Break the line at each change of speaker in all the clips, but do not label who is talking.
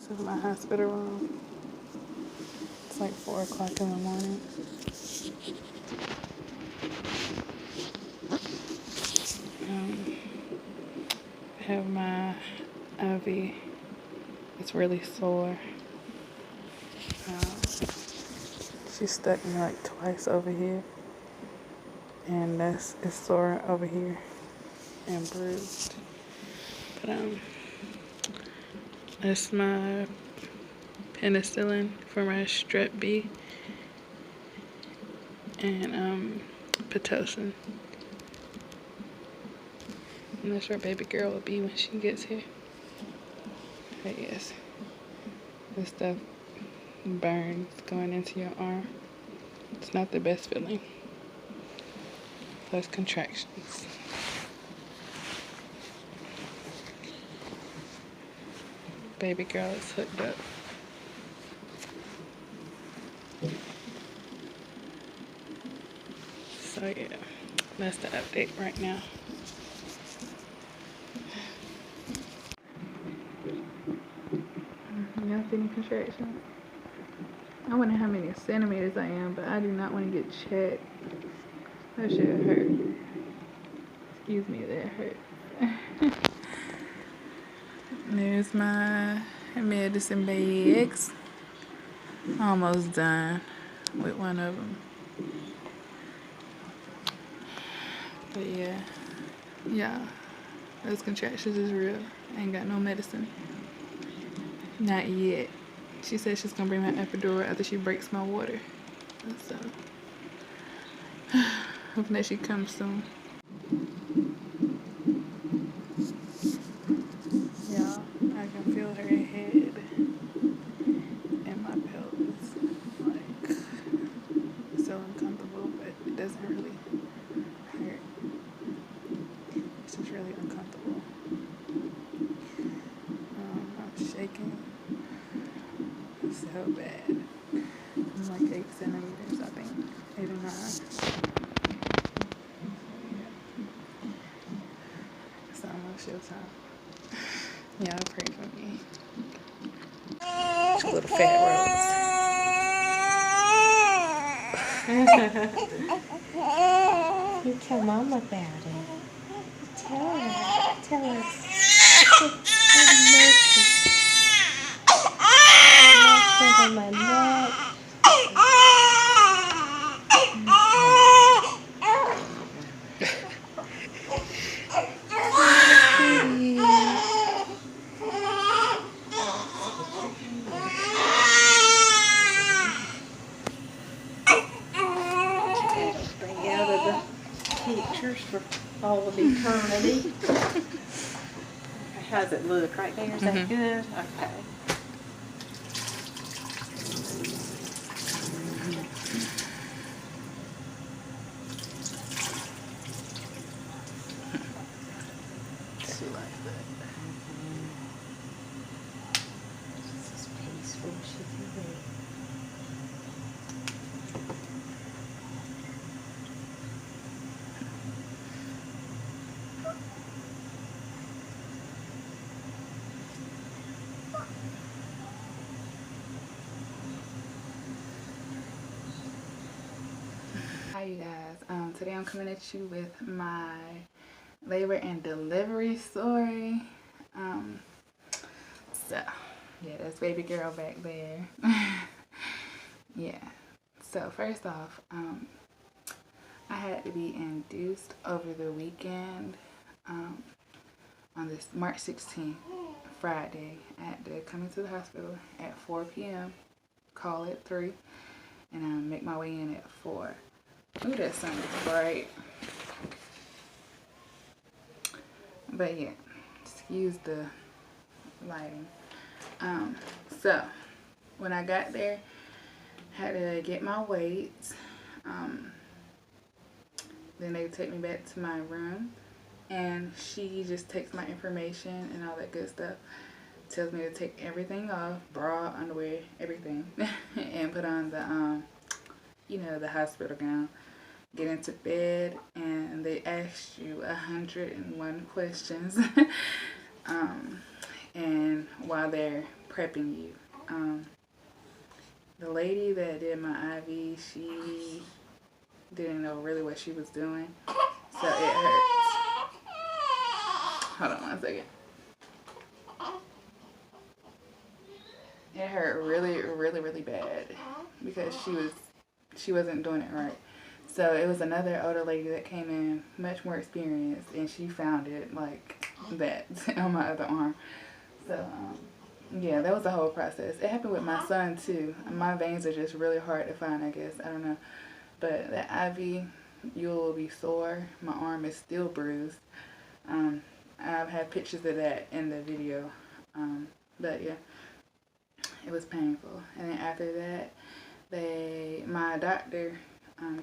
This is my hospital room. It's like 4 o'clock in the morning. I have my IV. It's really sore. She stuck me like twice over here. And it's sore over here and bruised. But that's my penicillin for my strep B and Pitocin. And that's where baby girl will be when she gets here. But yes, this stuff burns going into your arm. It's not the best feeling. Plus contractions. Baby girl is hooked up. So yeah, that's the update right now. Y'all see any contractions? I wonder how many centimeters I am, but I do not want to get checked. That shit hurt. Excuse me, that hurt. There's my medicine bags. Almost done with one of them. But yeah, those contractions is real. I ain't got no medicine. Not yet. She said she's gonna bring my epidural after she breaks my water. So, hoping that she comes soon. Yeah, I can feel her head and my pelvis. Like, it's so uncomfortable, but it doesn't really hurt. It's just really uncomfortable. I'm shaking so bad. I'm like 8 centimeters, I think. 8 or 9. It's almost showtime. Y'all pray for me. Little fat
You tell Mom about it. Tell her. Tell her. On my neck. Bring out of the pictures for all of eternity. How's it look right there? Is that good? Okay.
She like that.
This is peaceful. She can be.
Hi you guys, today I'm coming at you with my labor and delivery story. So yeah, that's baby girl back there. Yeah, so first off, I had to be induced over the weekend on this March 16th, Friday. I had to come into the hospital at 4 p.m, call at 3, and make my way in at 4. Ooh, that sun is bright. But yeah, excuse the lighting. So when I got there, I had to get my weights. Then they take me back to my room, and she just takes my information and all that good stuff. Tells me to take everything off, bra, underwear, everything, and put on the the hospital gown. Get into bed, and they asked you 101 questions. And while they're prepping you. The lady that did my IV, she didn't know really what she was doing, so it hurts. Hold on one second. It hurt really, really, really bad because she wasn't doing it right. So it was another older lady that came in, much more experienced, and she found it like that on my other arm. So yeah, that was the whole process. It happened with my son too. My veins are just really hard to find, I guess. I don't know. But the IV, you'll be sore. My arm is still bruised. I've had pictures of that in the video. But yeah, it was painful. And then after that, my doctor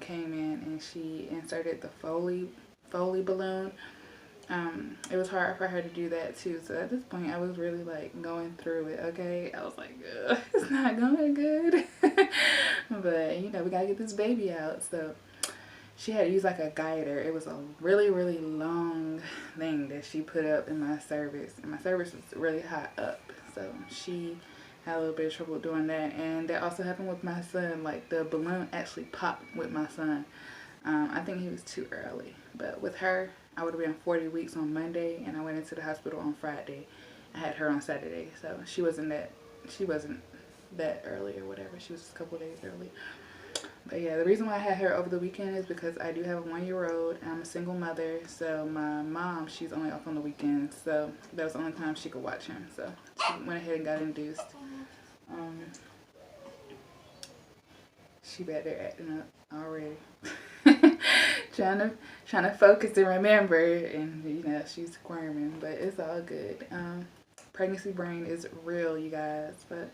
came in and she inserted the Foley balloon. It was hard for her to do that too. So at this point, I was really like going through it. Okay, I was like, it's not going good. But you know, we gotta get this baby out. So she had to use like a guider. It was a really, really long thing that she put up in my cervix, and my cervix was really high up. So she had a little bit of trouble doing that. And that also happened with my son. Like the balloon actually popped with my son. I think he was too early. But with her, I would have been 40 weeks on Monday, and I went into the hospital on Friday. I had her on Saturday, so she wasn't that early or whatever. She was just a couple days early. But yeah, the reason why I had her over the weekend is because I do have a 1-year-old, and I'm a single mother. So my mom, she's only off on the weekends, so that was the only time she could watch him. So she went ahead and got induced. She back there acting up already. trying to focus and remember, and you know, she's squirming, but it's all good. Pregnancy brain is real, you guys. But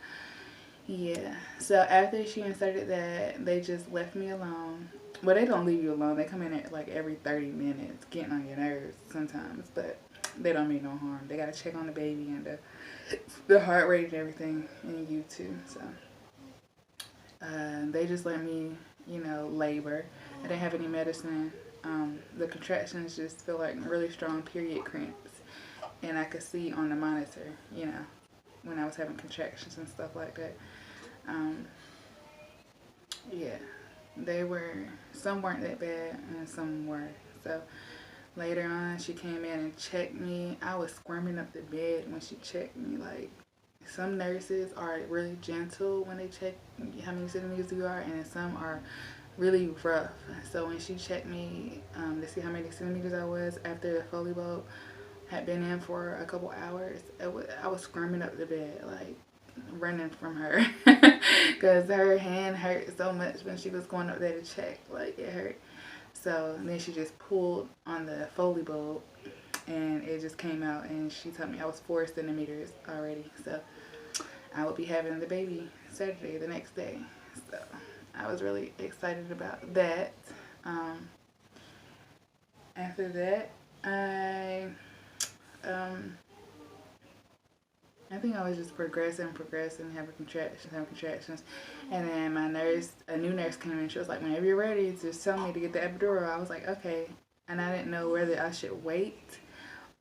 yeah, so after she inserted that, they just left me alone. Well, they don't leave you alone. They come in at like every 30 minutes, getting on your nerves sometimes, but they don't mean no harm. They gotta check on the baby and the heart rate and everything, and you too. So they just let me, you know, labor. I didn't have any medicine. The contractions just feel like really strong period cramps, and I could see on the monitor, you know, when I was having contractions and stuff like that. Yeah, some weren't that bad and some were. So later on, she came in and checked me. I was squirming up the bed when she checked me. Like, some nurses are really gentle when they check how many centimeters you are, and some are really rough. So when she checked me to see how many centimeters I was after the Foley bulb had been in for a couple hours, I was squirming up the bed, like running from her, because her hand hurt so much when she was going up there to check. Like, it hurt. So then she just pulled on the Foley bulb, and it just came out, and she told me I was 4 centimeters already. So I would be having the baby Saturday, the next day. So I was really excited about that. After that, I think I was just progressing, having contractions. And then a new nurse came in. She was like, whenever you're ready, just tell me to get the epidural. I was like, okay. And I didn't know whether I should wait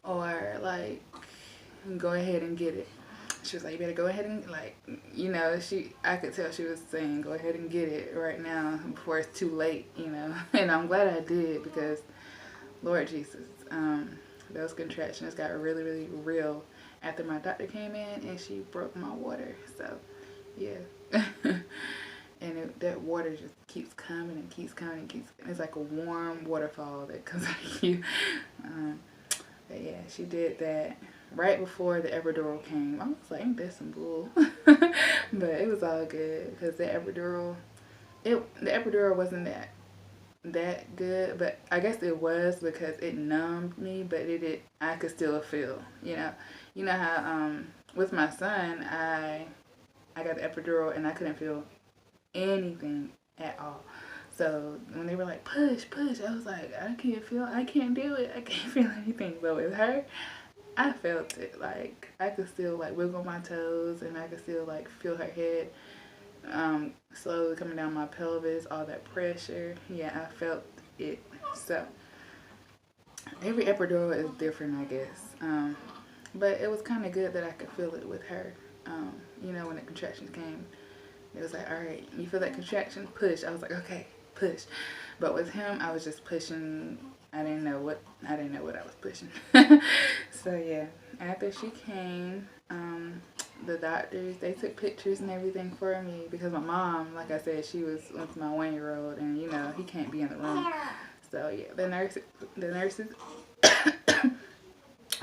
or like go ahead and get it. She was like, you better go ahead and, like, you know, I could tell she was saying, go ahead and get it right now before it's too late, you know. And I'm glad I did, because Lord Jesus, those contractions got really, really real after my doctor came in and she broke my water. So yeah. And that water just keeps coming and keeps coming and keeps, it's like a warm waterfall that comes out of you. But yeah, she did that right before the epidural came. I was like, ain't that some bull? But it was all good, because the epidural wasn't that good, but I guess it was, because it numbed me, but I could still feel, you know how with my son, I got the epidural and I couldn't feel anything at all. So when they were like, push, I was like, I can't do it, I can't feel anything. But with her, I felt it. Like, I could still like wiggle my toes, and I could still like feel her head slowly coming down my pelvis, all that pressure. Yeah, I felt it. So every epidural is different, I guess. But it was kind of good that I could feel it with her. you know, when the contractions came, it was like, all right, you feel that contraction? Push. I was like, okay, push. But with him, I was just pushing. I didn't know what I was pushing. So yeah, after she came, the doctors, they took pictures and everything for me because my mom, like I said, she was with my 1-year-old, and you know, he can't be in the room. So yeah, the nurses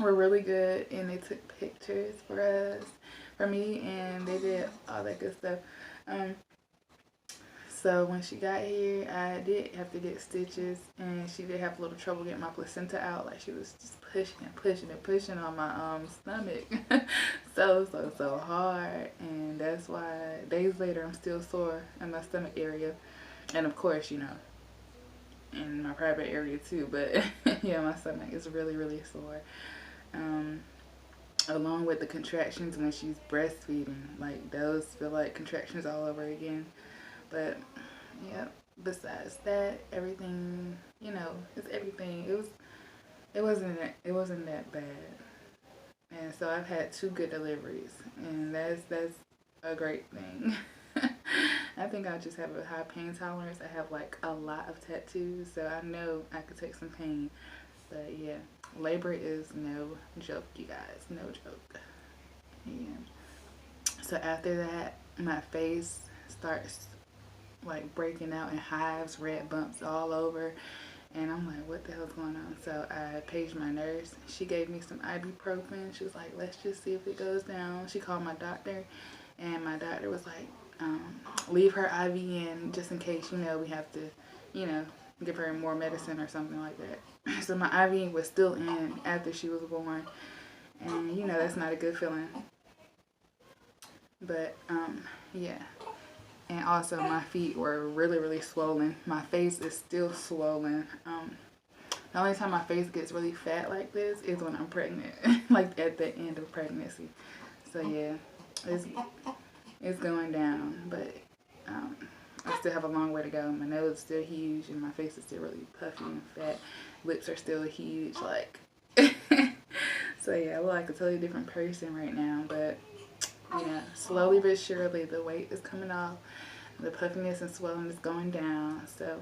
were really good, and they took pictures for me, and they did all that good stuff. So when she got here, I did have to get stitches, and she did have a little trouble getting my placenta out. Like, she was just pushing on my stomach so hard, and that's why days later I'm still sore in my stomach area, and of course, you know, in my private area too. But yeah, my stomach is really sore. Along with the contractions when she's breastfeeding, like those feel like contractions all over again. But yeah, besides that, everything, you know, it's everything. It wasn't that bad. And so I've had 2 good deliveries, and that's a great thing. I think I just have a high pain tolerance. I have like a lot of tattoos, so I know I could take some pain. But yeah, labor is no joke, you guys, no joke. Yeah. So after that, my face starts like breaking out in hives, red bumps all over, and I'm like, what the hell's going on? So I paged my nurse. She gave me some ibuprofen. She was like, let's just see if it goes down. She called my doctor, and my doctor was like, leave her IV in just in case, you know, we have to, you know, give her more medicine or something like that. So my IV was still in after she was born, and you know, that's not a good feeling. But yeah. And also my feet were really swollen. My face is still swollen. The only time my face gets really fat like this is when I'm pregnant, like at the end of pregnancy. So yeah, it's going down, but I still have a long way to go. My nose is still huge, and my face is still really puffy and fat. Lips are still huge, like. So yeah, I look like a totally different person right now, but yeah, slowly but surely the weight is coming off. The puffiness and swelling is going down, so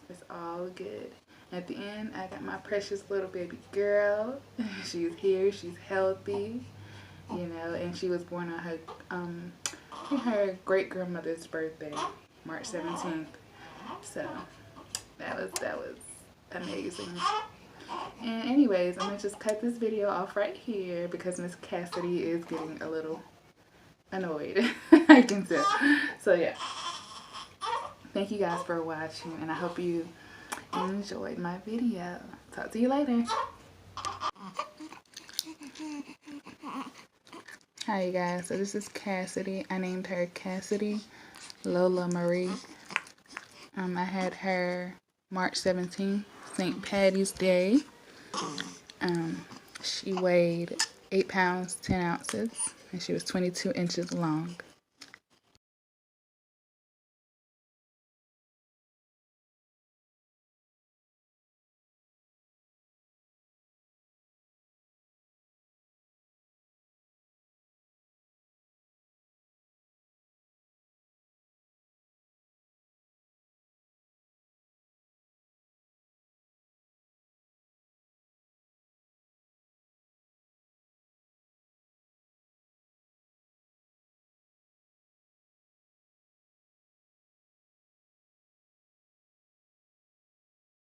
it's all good. At the end, I got my precious little baby girl. She's here, she's healthy, you know, and she was born on her great-grandmother's birthday, March 17th. So that was amazing. And anyways, I'm gonna just cut this video off right here because Miss Cassidy is getting a little annoyed. I can tell. So yeah, thank you guys for watching, and I hope you enjoyed my video. Talk to you later. Hi you guys, so this is Cassidy. I named her Cassidy Lola Marie. I had her March 17th, St. Patty's Day. She weighed 8 pounds 10 ounces, and she was 22 inches long.